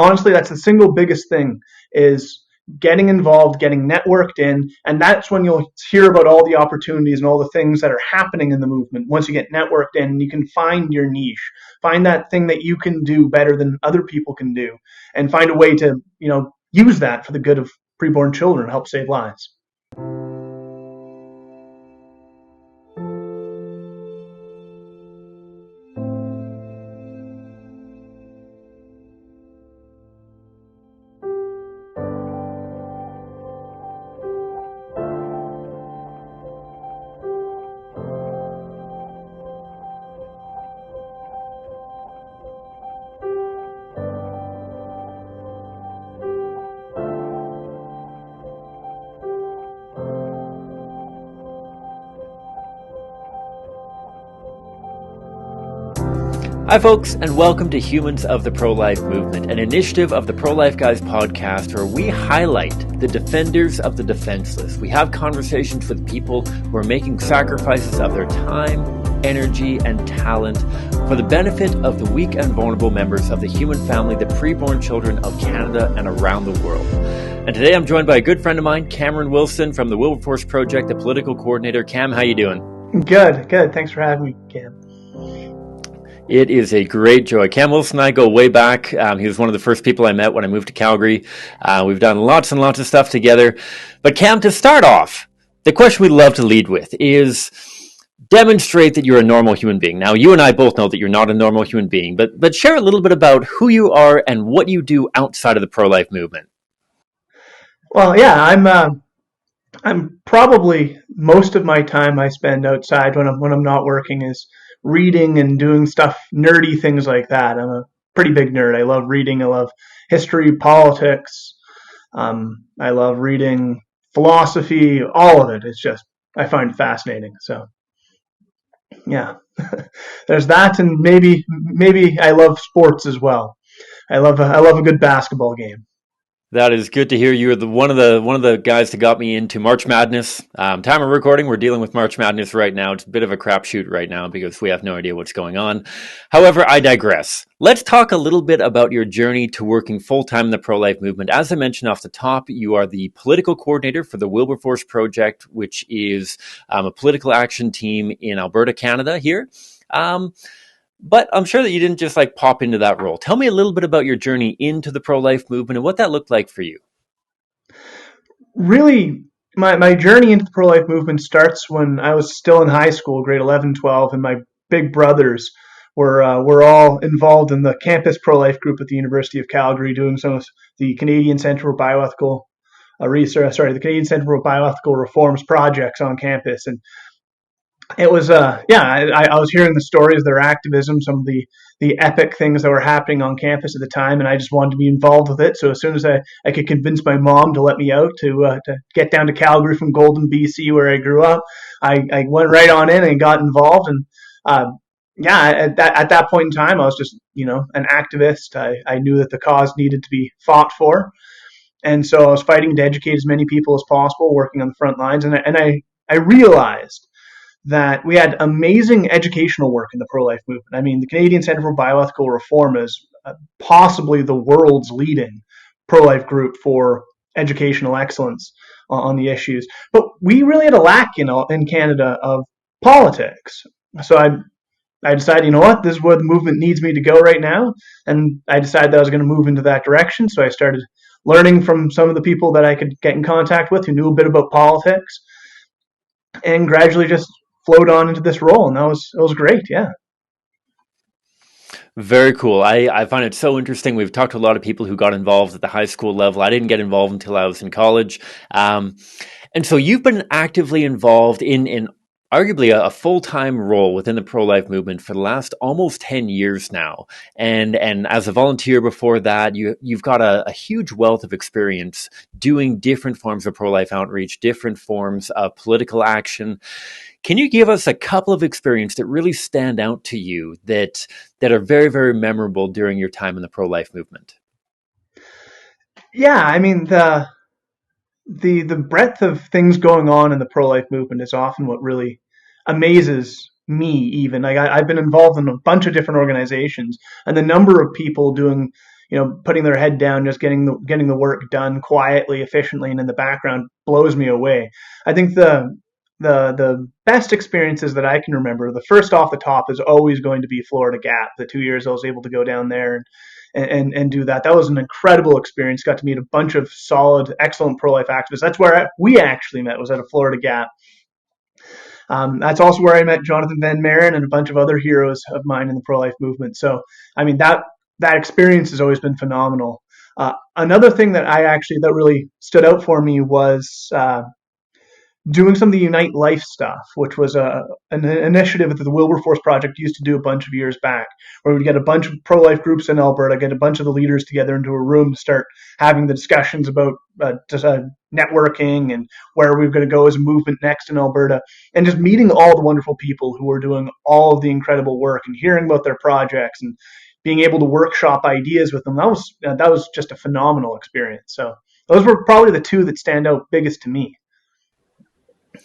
honestly, that's the single biggest thing, is getting involved, getting networked in, and that's when you'll hear about all the opportunities and all the things that are happening in the movement. Once you get networked in, you can find your niche, find that thing that you can do better than other people can do, and find a way to, use that for the good of preborn children, help save lives. Hi folks, and welcome to Humans of the Pro-Life Movement, an initiative of the Pro-Life Guys podcast where we highlight the defenders of the defenseless. We have conversations with people who are making sacrifices of their time, energy, and talent for the benefit of the weak and vulnerable members of the human family, the preborn children of Canada and around the world. And today I'm joined by a good friend of mine, Cameron Wilson from the Wilberforce Project, the political coordinator. Cam, how you doing? Good. Thanks for having me, Cam. It is a great joy. Cam Wilson and I go way back. He was one of the first people I met when I moved to Calgary. We've done lots and lots of stuff together. But Cam, to start off, the question we love to lead with is demonstrate that you're a normal human being. Now, you and I both know that you're not a normal human being, but share a little bit about who you are and what you do outside of the pro-life movement. Well, yeah, I'm probably most of my time I spend outside when I'm not working is reading and doing stuff, nerdy things like that. I'm a pretty big nerd. I love reading. I love history, politics. I love reading philosophy, all of it. It's just, I find it fascinating. So yeah, there's that. And maybe I love sports as well. I love a good basketball game. That is good to hear. You're one of the guys that got me into March Madness. Time of recording, we're dealing with March Madness right now. It's a bit of a crapshoot right now because we have no idea what's going on. However, I digress. Let's talk a little bit about your journey to working full-time in the pro-life movement. As I mentioned off the top, you are the political coordinator for the Wilberforce Project, which is a political action team in Alberta, Canada here. But I'm sure that you didn't just pop into that role. Tell me a little bit about your journey into the pro-life movement and what that looked like for you. Really, my journey into the pro-life movement starts when I was still in high school, grade 11, 12, and my big brothers were all involved in the campus pro-life group at the University of Calgary, doing some of the Canadian Centre for Bioethical the Canadian Centre for Bioethical Reforms projects on campus. And it was, I was hearing the stories of their activism, some of the epic things that were happening on campus at the time, and I just wanted to be involved with it. So as soon as I could convince my mom to let me out to get down to Calgary from Golden, BC, where I grew up, I went right on in and got involved. And at that point in time, I was just, an activist. I knew that the cause needed to be fought for. And so I was fighting to educate as many people as possible, working on the front lines. And I realized that we had amazing educational work in the pro-life movement. I mean, the Canadian Centre for Bioethical Reform is possibly the world's leading pro-life group for educational excellence on the issues. But we really had a lack, in Canada of politics. So I decided, this is where the movement needs me to go right now. And I decided that I was going to move into that direction. So I started learning from some of the people that I could get in contact with who knew a bit about politics, and gradually just flowed on into this role, and it was great. Yeah. Very cool. I find it so interesting. We've talked to a lot of people who got involved at the high school level. I didn't get involved until I was in college. And so you've been actively involved in arguably a full-time role within the pro-life movement for the last almost 10 years now. And as a volunteer before that, you've got a huge wealth of experience doing different forms of pro-life outreach, different forms of political action. Can you give us a couple of experiences that really stand out to you that are very, very memorable during your time in the pro-life movement? Yeah, I mean, the breadth of things going on in the pro-life movement is often what really amazes me. Even I've been involved in a bunch of different organizations, and the number of people doing putting their head down, just getting the work done quietly, efficiently, and in the background blows me away. I think the best experiences that I can remember, the first off the top is always going to be Florida Gap. The 2 years I was able to go down there and do that. That was an incredible experience. Got to meet a bunch of solid, excellent pro-life activists. That's where we actually met, was at a Florida Gap. That's also where I met Jonathan Van Maren and a bunch of other heroes of mine in the pro-life movement. So, I mean, that experience has always been phenomenal. Another thing that really stood out for me was doing some of the Unite Life stuff, which was an initiative that the Wilberforce Project used to do a bunch of years back, where we'd get a bunch of pro-life groups in Alberta, get a bunch of the leaders together into a room to start having the discussions about networking and where we're going to go as a movement next in Alberta, and just meeting all the wonderful people who were doing all of the incredible work and hearing about their projects and being able to workshop ideas with them. That was just a phenomenal experience. So those were probably the two that stand out biggest to me.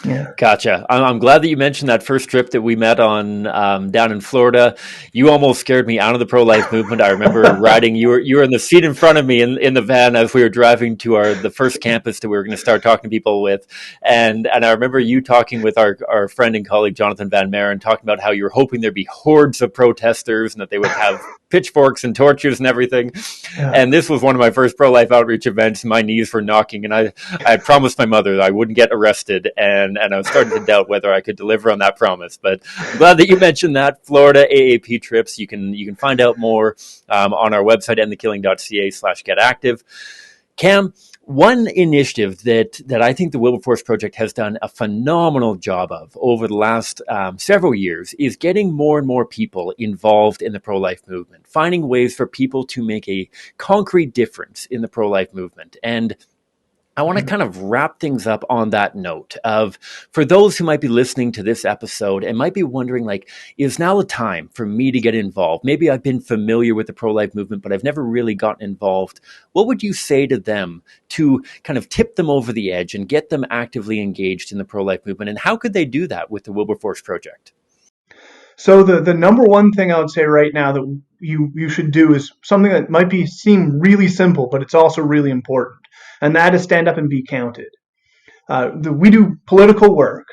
Yeah. Gotcha. I'm glad that you mentioned that first trip that we met on down in Florida. You almost scared me out of the pro-life movement. I remember riding. You were in the seat in front of me in the van as we were driving to the first campus that we were going to start talking to people with, and I remember you talking with our friend and colleague Jonathan Van Maren, talking about how you were hoping there'd be hordes of protesters and that they would have pitchforks and torches and everything. Yeah. And this was one of my first pro-life outreach events. My knees were knocking, and I had promised my mother that I wouldn't get arrested, and I was starting to doubt whether I could deliver on that promise. But I'm glad that you mentioned that. Florida AAP trips. You can find out more on our website, endthekilling.ca/getactive. Cam, one initiative that I think the Wilberforce Project has done a phenomenal job of over the last several years is getting more and more people involved in the pro-life movement, finding ways for people to make a concrete difference in the pro-life movement. And I want to kind of wrap things up on that note of, for those who might be listening to this episode and might be wondering, like, is now the time for me to get involved? Maybe I've been familiar with the pro-life movement, but I've never really gotten involved. What would you say to them to kind of tip them over the edge and get them actively engaged in the pro-life movement? And how could they do that with the Wilberforce Project? So the number one thing I would say right now that you should do is something that might seem really simple, but it's also really important. And that is stand up and be counted. We do political work,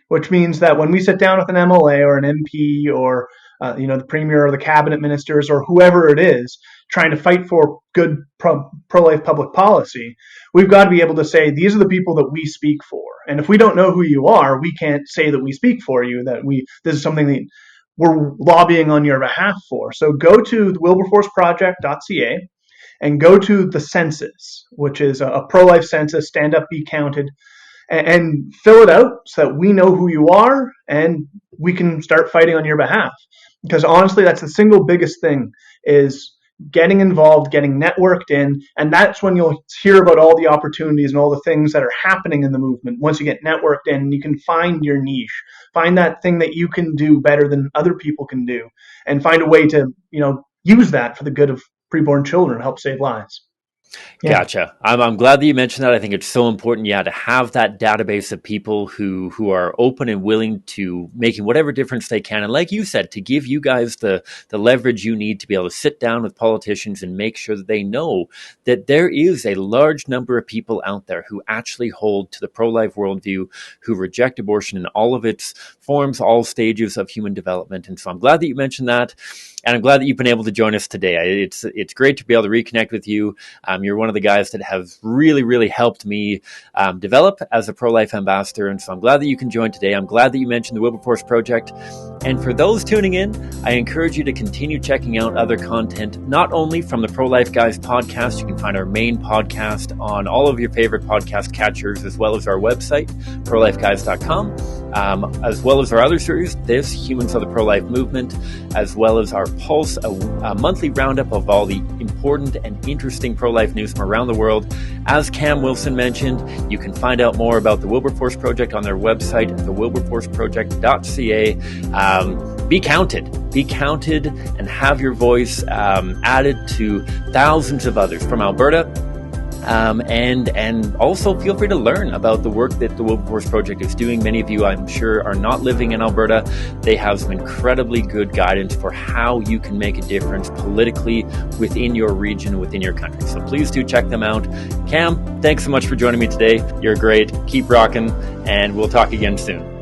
which means that when we sit down with an MLA or an MP or the premier or the cabinet ministers or whoever it is trying to fight for good pro-life public policy, we've got to be able to say, these are the people that we speak for. And if we don't know who you are, we can't say that we speak for you, this is something that we're lobbying on your behalf for. So go to the wilberforceproject.ca and go to the census, which is a pro-life census, stand up, be counted, and fill it out so that we know who you are and we can start fighting on your behalf. Because honestly, that's the single biggest thing, is getting involved, getting networked in, and that's when you'll hear about all the opportunities and all the things that are happening in the movement. Once you get networked in, you can find your niche, find that thing that you can do better than other people can do, and find a way to, use that for the good of preborn children, help save lives. Yeah. Gotcha. I'm glad that you mentioned that. I think it's so important, to have that database of people who are open and willing to making whatever difference they can. And like you said, to give you guys the leverage you need to be able to sit down with politicians and make sure that they know that there is a large number of people out there who actually hold to the pro-life worldview, who reject abortion in all of its forms, all stages of human development. And so I'm glad that you mentioned that. And I'm glad that you've been able to join us today. It's great to be able to reconnect with you. You're one of the guys that has really, really helped me develop as a pro-life ambassador. And so I'm glad that you can join today. I'm glad that you mentioned the Wilberforce Project. And for those tuning in, I encourage you to continue checking out other content, not only from the Pro-Life Guys podcast. You can find our main podcast on all of your favorite podcast catchers, as well as our website, prolifeguys.com, as well as our other series, this, Humans of the Pro-Life Movement, as well as our Pulse, a monthly roundup of all the important and interesting pro-life news from around the world. As Cam Wilson mentioned, you can find out more about the Wilberforce Project on their website, thewilberforceproject.ca. Be counted, and have your voice added to thousands of others from Alberta, And also feel free to learn about the work that the Wilberforce Project is doing. Many of you, I'm sure, are not living in Alberta. They have some incredibly good guidance for how you can make a difference politically within your region, within your country. So please do check them out. Cam, thanks so much for joining me today. You're great. Keep rocking, and we'll talk again soon.